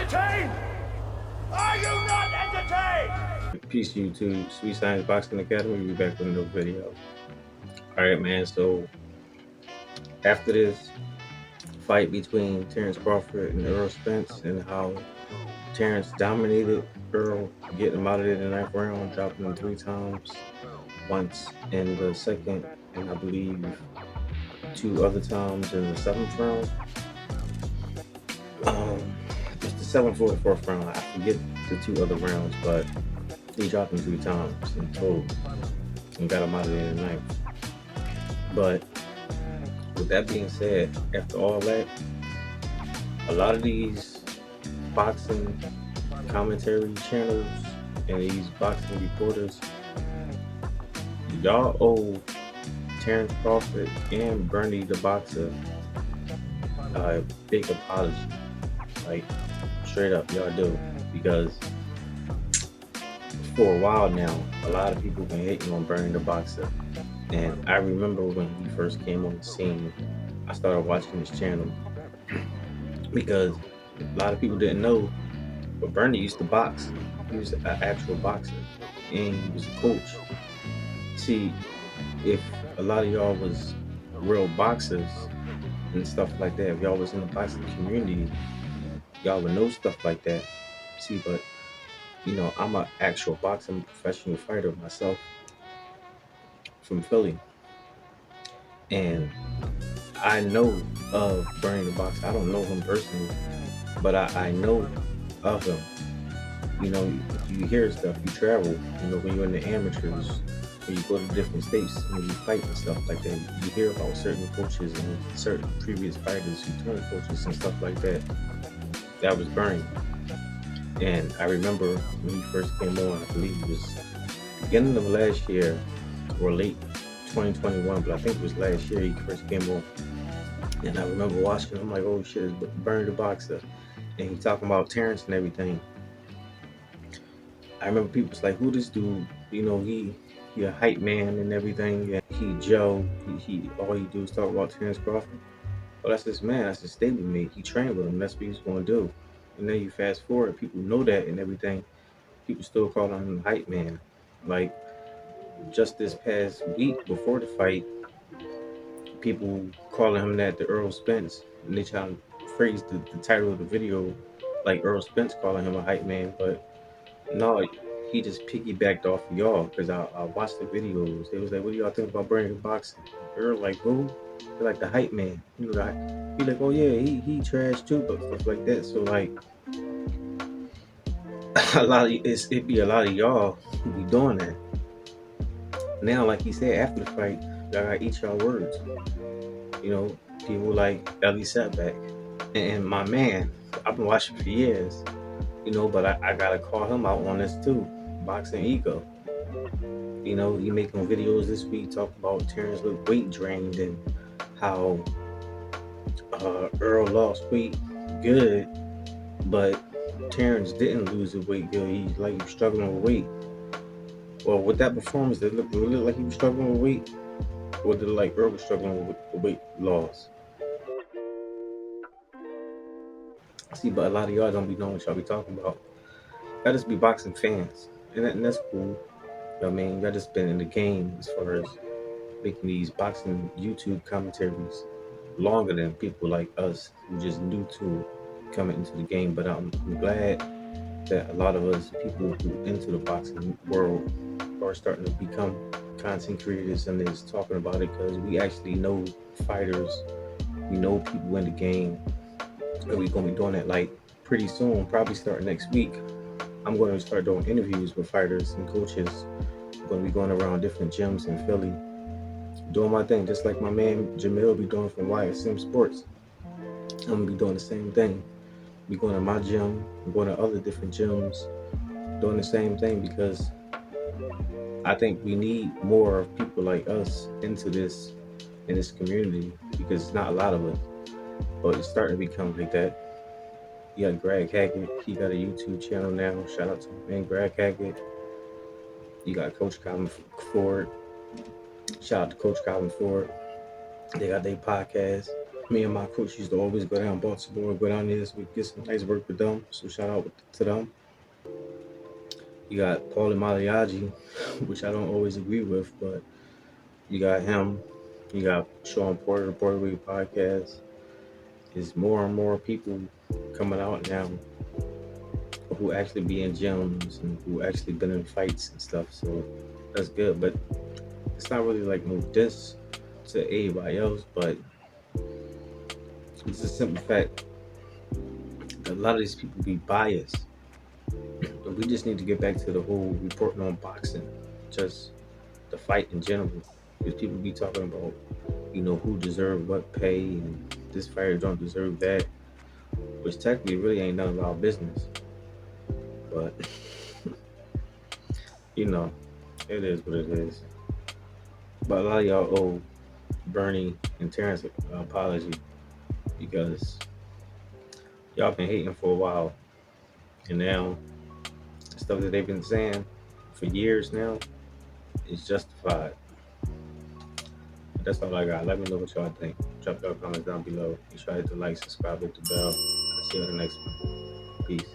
entertained? Are you not entertained? Peace YouTube, Sweet Science Boxing Academy. We'll be back with another video. Alright man, so after this fight between Terence Crawford and Errol Spence and how Terence dominated Errol, getting him out of there in the ninth round, dropping him 3 times, once in the second and I believe 2 other times in the seventh round. It's the seventh or the fourth round. I forget the 2 other rounds, but he dropped him 3 times in total and got him out of there in the ninth. But with that being said, after all that, a lot of these boxing commentary channels and these boxing reporters, y'all owe Terence Crawford and Bernie the Boxer a big apology. Like, straight up, y'all do. Because for a while now, a lot of people been hating on Bernie the Boxer. And I remember when he first came on the scene, I started watching his channel because a lot of people didn't know, but Bernie used to box. He was an actual boxer and he was a coach. See, if a lot of y'all was real boxers and stuff like that, if y'all was in the boxing community, y'all would know stuff like that. See, but I'm an actual boxing professional fighter myself from Philly, and I know of Bernie the Boxer. I don't know him personally, but I know of him. You hear stuff, you travel, when you're in the amateurs, when you go to different states, when you fight and stuff like that, you hear about certain coaches and certain previous fighters who turned coaches and stuff like that. That was Bernie. And I remember when he first came on, I believe it was beginning of last year or late 2021, but I think it was last year he first came on. And I remember watching him, I'm like, oh shit, it's Bernie the Boxer. And he talking about Terence and everything. I remember people was like, who this dude? He a hype man and everything. And he Joe. He all he do is talk about Terence Crawford. Well, that's his man. That's his stable mate. He trained with him. That's what he's gonna do. And then you fast forward, people know that and everything. People still call him hype man. Like just this past week before the fight, people calling him that to Errol Spence, and they trying to phrase the title of the video like Errol Spence calling him a hype man, but no, he just piggybacked off of y'all because I watched the videos. They was like, "What do y'all think about Brandon boxing?" Earl like, "Who?" They're like the hype man. He like, "Oh yeah, he trash too," but stuff like that. So like, it be a lot of y'all who be doing that. Now, like he said, after the fight, y'all gotta eat y'all words. People like Ellie seckbach and my man. I've been watching for years. But I gotta call him out on this too. BoxingEgo. He making videos this week talking about Terence look weight drained and how Earl lost weight good, but Terence didn't lose the weight good. He was struggling with weight. Well, with that performance, did it look like he was struggling with weight, or did it like Earl was struggling with the weight loss? See, but a lot of y'all don't be knowing what y'all be talking about. Y'all just be boxing fans, and that's cool. I mean, y'all just been in the game as far as making these boxing YouTube commentaries longer than people like us who just new to coming into the game. But I'm glad that a lot of us people who into the boxing world are starting to become content creators and is talking about it because we actually know fighters, we know people in the game, and we're gonna be doing it like pretty soon, probably starting next week. I'm going to start doing interviews with fighters and coaches. I'm going to be going around different gyms in Philly, doing my thing, just like my man Jamil be doing from YSM Sports. I'm going to be doing the same thing. Be going to my gym, going to other different gyms, doing the same thing because I think we need more of people like us into this, in this community, because it's not a lot of us, but it's starting to become like that. You got Greg Hackett. He got a YouTube channel now. Shout out to my man Greg Hackett. You got Coach Calvin Ford. Shout out to Coach Calvin Ford. They got their podcast. Me and my coach used to always go down Baltimore, go down there so we get some nice work with them. So shout out to them. You got Paulie Maliaggi, which I don't always agree with, but you got him. You got Sean Porter, the Puerto Rican podcast. There's more and more people coming out now who actually be in gyms and who actually been in fights and stuff. So that's good. But it's not really like no diss to anybody else, but it's a simple fact that a lot of these people be biased. And we just need to get back to the whole reporting on boxing, just the fight in general. Because people be talking about, who deserve what pay and this fighter don't deserve that, which technically really ain't none of our business. But you know, it is what it is. But a lot of y'all owe Bernie and Terence an apology because y'all been hating for a while, and now the stuff that they've been saying for years now is justified. But that's all I got. Let me know what y'all think. Drop your comments down below. Be sure to hit the like, subscribe, hit the bell. I'll see you on the next one. Peace.